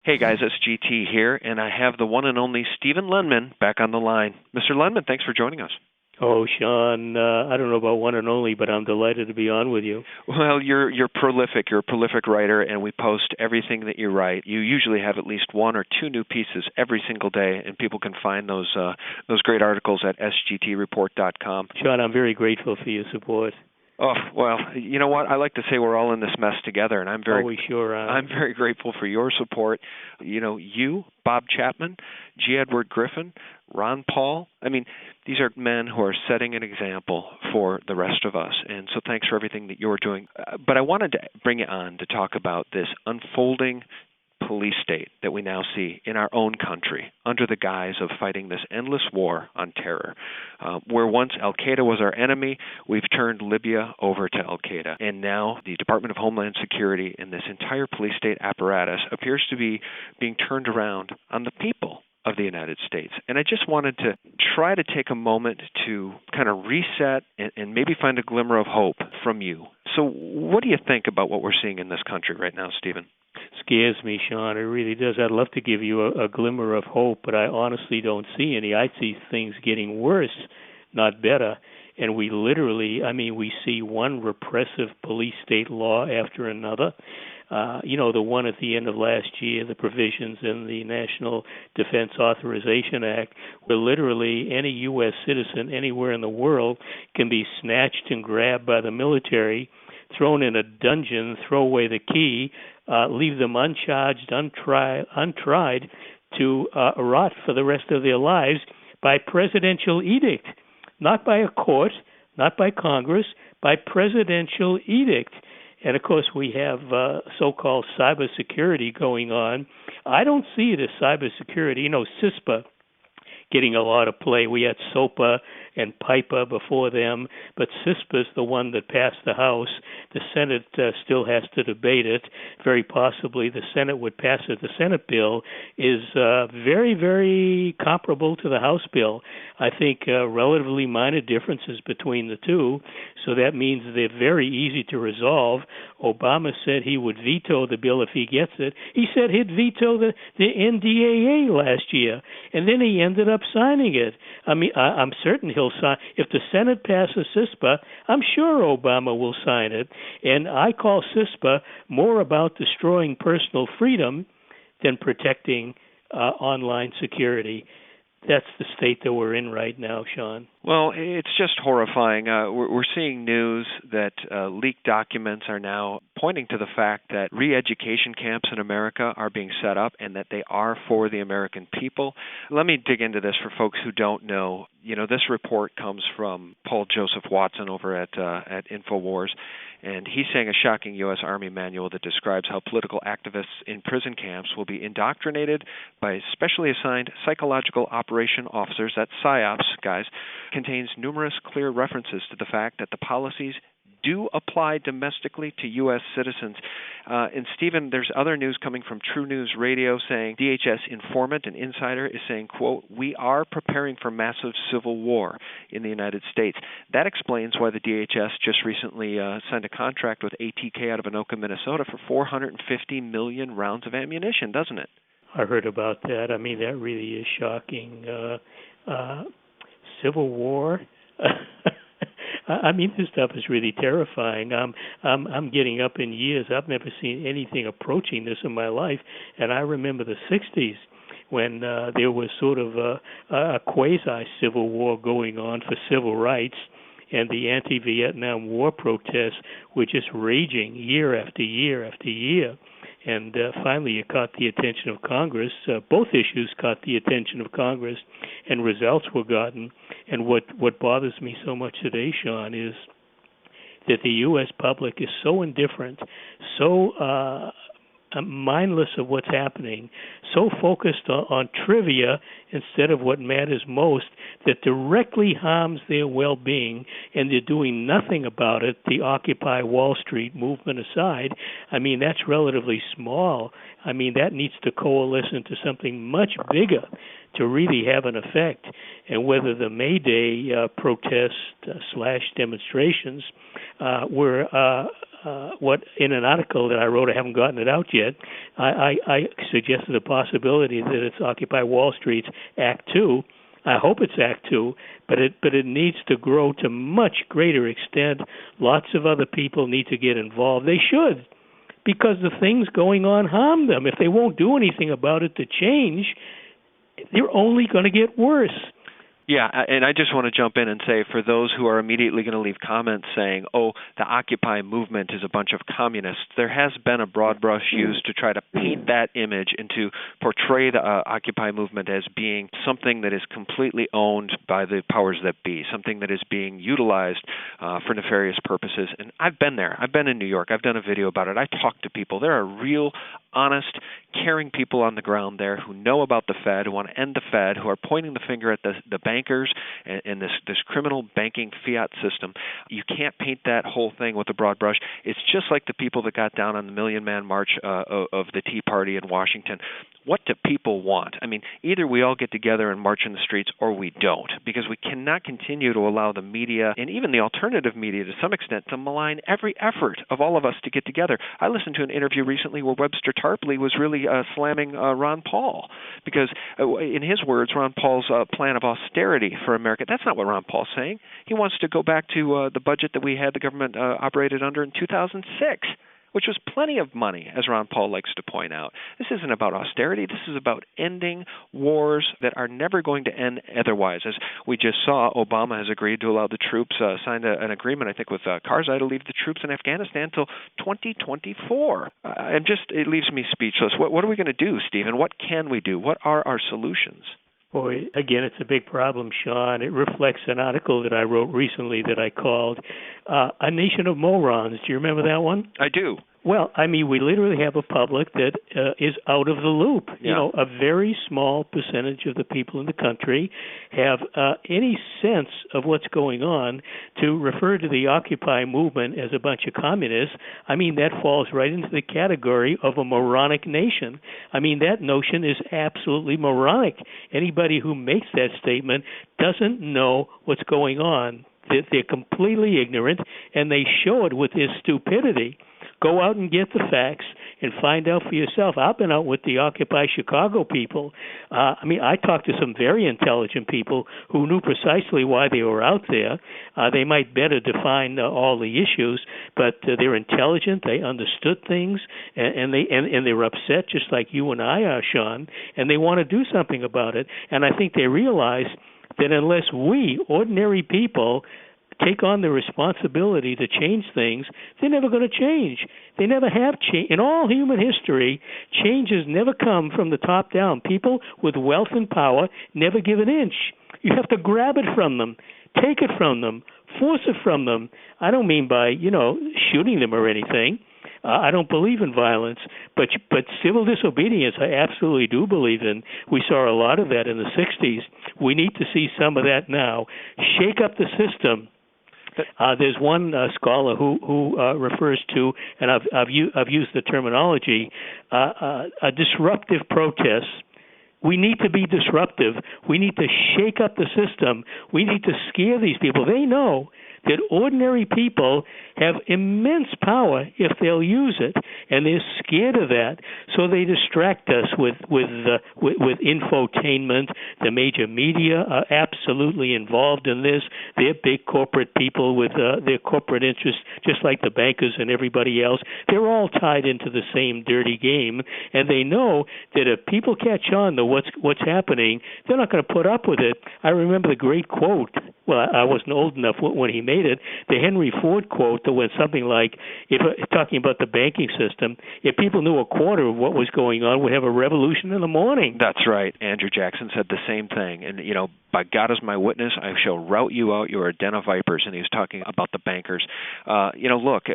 Hey guys, it's GT here, and I have the one and only Stephen Lendman back on the line. Mr. Lendman, thanks for joining us. Oh, Sean, I don't know about one and only, but I'm delighted to be on with you. Well, you're prolific. You're a prolific writer, and we post everything that you write. You usually have at least one or two new pieces every single day, and people can find those great articles at sgtreport.com. Sean, I'm very grateful for your support. Oh, well, you know what? I like to say we're all in this mess together, and I'm very grateful for your support. You know, you, Bob Chapman, G. Edward Griffin, Ron Paul. I mean, these are men who are setting an example for the rest of us, and so thanks for everything that you're doing. But I wanted to bring you on to talk about this unfolding police state that we now see in our own country under the guise of fighting this endless war on terror. Where once Al-Qaeda was our enemy, we've turned Libya over to Al-Qaeda. And now the Department of Homeland Security and this entire police state apparatus appears to be being turned around on the people of the United States. And I just wanted to try to take a moment to kind of reset and maybe find a glimmer of hope from you. So what do you think about what we're seeing in this country right now, Stephen? Scares me, Sean. It really does. I'd love to give you a glimmer of hope, but I honestly don't see any. I see things getting worse, not better. And we see one repressive police state law after another. The one at the end of last year, the provisions in the National Defense Authorization Act, where literally any U.S. citizen anywhere in the world can be snatched and grabbed by the military, thrown in a dungeon, throw away the key, leave them uncharged, untried, to rot for the rest of their lives by presidential edict, not by a court, not by Congress, by presidential edict. And, of course, we have so-called cybersecurity going on. I don't see it as cybersecurity. CISPA getting a lot of play. We had SOPA and PIPA before them, but CISPA is the one that passed the House. The Senate still has to debate it. Very possibly the Senate would pass it. The Senate bill is very, very comparable to the House bill. I think relatively minor differences between the two, so that means they're very easy to resolve. Obama said he would veto the bill if he gets it. He said he'd veto the NDAA last year, and then he ended up signing it. I mean, I'm certain he'll sign. If the Senate passes CISPA, I'm sure Obama will sign it. And I call CISPA more about destroying personal freedom than protecting online security. That's the state that we're in right now, Sean. Well, it's just horrifying. We're seeing news that leaked documents are now pointing to the fact that re-education camps in America are being set up and that they are for the American people. Let me dig into this for folks who don't know. This report comes from Paul Joseph Watson over at InfoWars, and he's saying a shocking U.S. Army manual that describes how political activists in prison camps will be indoctrinated by specially assigned psychological operation officers, that's PSYOPs, guys, contains numerous clear references to the fact that the policies do apply domestically to U.S. citizens. And, Stephen, there's other news coming from True News Radio saying DHS informant and insider is saying, quote, we are preparing for massive civil war in the United States. That explains why the DHS just recently signed a contract with ATK out of Anoka, Minnesota for 450 million rounds of ammunition, doesn't it? I heard about that. I mean, that really is shocking. Civil war? I mean, this stuff is really terrifying. I'm getting up in years. I've never seen anything approaching this in my life. And I remember the 60s when there was sort of a quasi-civil war going on for civil rights, and the anti-Vietnam War protests were just raging year after year after year. And finally, it caught the attention of Congress. Both issues caught the attention of Congress, and results were gotten. And what bothers me so much today, Sean, is that the U.S. public is so indifferent, so mindless of what's happening, so focused on trivia instead of what matters most, that directly harms their well-being, and they're doing nothing about it, the Occupy Wall Street movement aside. I mean, that's relatively small. I mean, that needs to coalesce into something much bigger to really have an effect. And whether the May Day protest / demonstrations were what, in an article that I wrote, I haven't gotten it out yet, I suggested the possibility that it's Occupy Wall Street's Act 2. I hope it's Act 2, but it needs to grow to much greater extent. Lots of other people need to get involved. They should, because the things going on harm them. If they won't do anything about it to change, they're only going to get worse. Yeah, and I just want to jump in and say, for those who are immediately going to leave comments saying, oh, the Occupy movement is a bunch of communists, there has been a broad brush used to try to paint that image and to portray the Occupy movement as being something that is completely owned by the powers that be, something that is being utilized for nefarious purposes. And I've been there. I've been in New York. I've done a video about it. I talked to people. There are real, honest, caring people on the ground there who know about the Fed, who want to end the Fed, who are pointing the finger at the bankers and this criminal banking fiat system. You can't paint that whole thing with a broad brush. It's just like the people that got down on the Million Man March of the Tea Party in Washington. What do people want? I mean, either we all get together and march in the streets or we don't, because we cannot continue to allow the media and even the alternative media to some extent to malign every effort of all of us to get together. I listened to an interview recently where Webster Tarpley was really slamming Ron Paul because, in his words, Ron Paul's plan of austerity for America, that's not what Ron Paul's saying. He wants to go back to the budget that we had the government operated under in 2006. Which was plenty of money, as Ron Paul likes to point out. This isn't about austerity. This is about ending wars that are never going to end otherwise. As we just saw, Obama has agreed to allow the troops, signed an agreement, I think, with Karzai to leave the troops in Afghanistan until 2024. It leaves me speechless. What are we going to do, Stephen? What can we do? What are our solutions? Boy, again, it's a big problem, Sean. It reflects an article that I wrote recently that I called A Nation of Morons. Do you remember that one? I do. Well, I mean, we literally have a public that is out of the loop. Yeah. You know, a very small percentage of the people in the country have any sense of what's going on. To refer to the Occupy movement as a bunch of communists, I mean, that falls right into the category of a moronic nation. I mean, that notion is absolutely moronic. Anybody who makes that statement doesn't know what's going on. They're completely ignorant, and they show it with their stupidity. Go out and get the facts and find out for yourself. I've been out with the Occupy Chicago people. I mean, I talked to some very intelligent people who knew precisely why they were out there. They might better define all the issues, but they're intelligent. They understood things, and they're upset just like you and I are, Sean, and they want to do something about it. And I think they realize that unless we, ordinary people, take on the responsibility to change things, they're never going to change. They never have changed. In all human history, change has never come from the top down. People with wealth and power never give an inch. You have to grab it from them, take it from them, force it from them. I don't mean by, shooting them or anything. I don't believe in violence, but civil disobedience I absolutely do believe in. We saw a lot of that in the 60s. We need to see some of that now. Shake up the system. There's one scholar who refers to, and I've used the terminology, a disruptive protest. We need to be disruptive. We need to shake up the system. We need to scare these people. They know that ordinary people have immense power if they'll use it, and they're scared of that, so they distract us with infotainment. The major media are absolutely involved in this. They're big corporate people with their corporate interests, just like the bankers and everybody else. They're all tied into the same dirty game, and they know that if people catch on to what's happening, they're not going to put up with it. I remember the great quote. Well, I wasn't old enough when he made it. The Henry Ford quote that went something like, talking about the banking system, if people knew a quarter of what was going on, we'd have a revolution in the morning. That's right. Andrew Jackson said the same thing. And, by God is my witness, I shall rout you out, you are a den of vipers. And he was talking about the bankers. Look,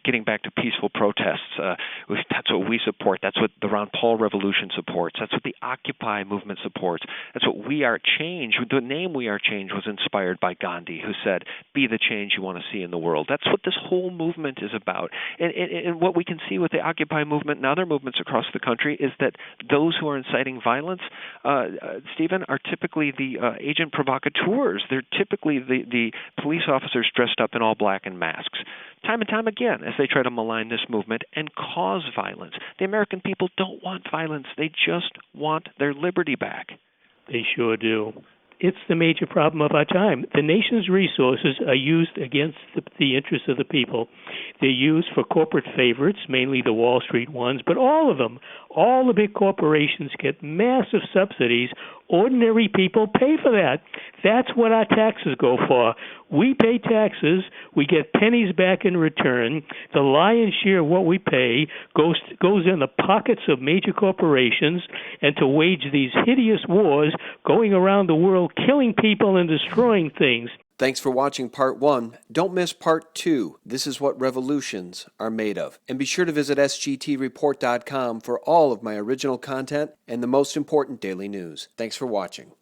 getting back to peaceful protests, that's what we support. That's what the Ron Paul Revolution supports. That's what the Occupy movement supports. That's what We Are Change. The name We Are Change was inspired by Gandhi, who said, be the change you want to see in the world. That's what this whole movement is about. And what we can see with the Occupy movement and other movements across the country is that those who are inciting violence, Stephen, are typically the agent provocateurs. They're typically the police officers dressed up in all black and masks, time and time again, as they try to malign this movement and cause violence. The American people don't want violence. They just want their liberty back. They sure do. It's the major problem of our time. The nation's resources are used against the interests of the people. They're used for corporate favorites, mainly the Wall Street ones, but all of them, all the big corporations get massive subsidies. Ordinary people pay for that. That's what our taxes go for. We pay taxes. We get pennies back in return. The lion's share of what we pay goes in the pockets of major corporations and to wage these hideous wars going around the world, killing people and destroying things. Thanks for watching Part 1. Don't miss Part 2. This is what revolutions are made of. And be sure to visit sgtreport.com for all of my original content and the most important daily news. Thanks for watching.